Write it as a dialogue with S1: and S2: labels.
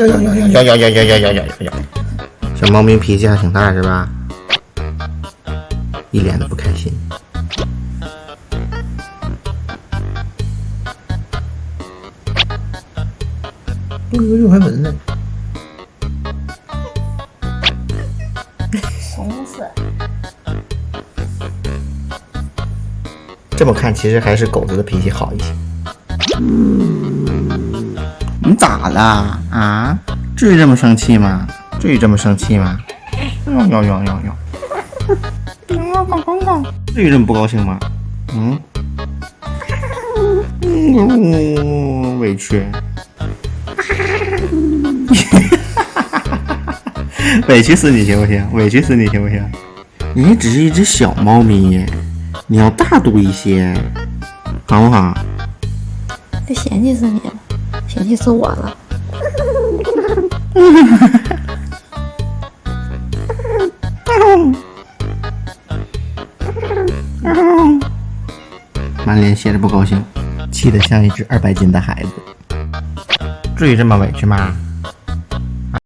S1: 呀！小猫咪脾气还挺大是吧？一脸的不开心。又还闻呢。
S2: 怂死！
S1: 这么看，其实还是狗子的脾气好一些。你咋了啊？至于这么生气吗？至于这么生气吗？至于这么不高兴吗？委屈。委屈死你行不行？委屈死你行不行？你只是一只小猫咪，你要大度一些，好不好？
S2: 就嫌弃死你了，嫌弃死我了。
S1: 满脸写着不高兴，气得像一只200斤的孩子。至于这么委屈吗？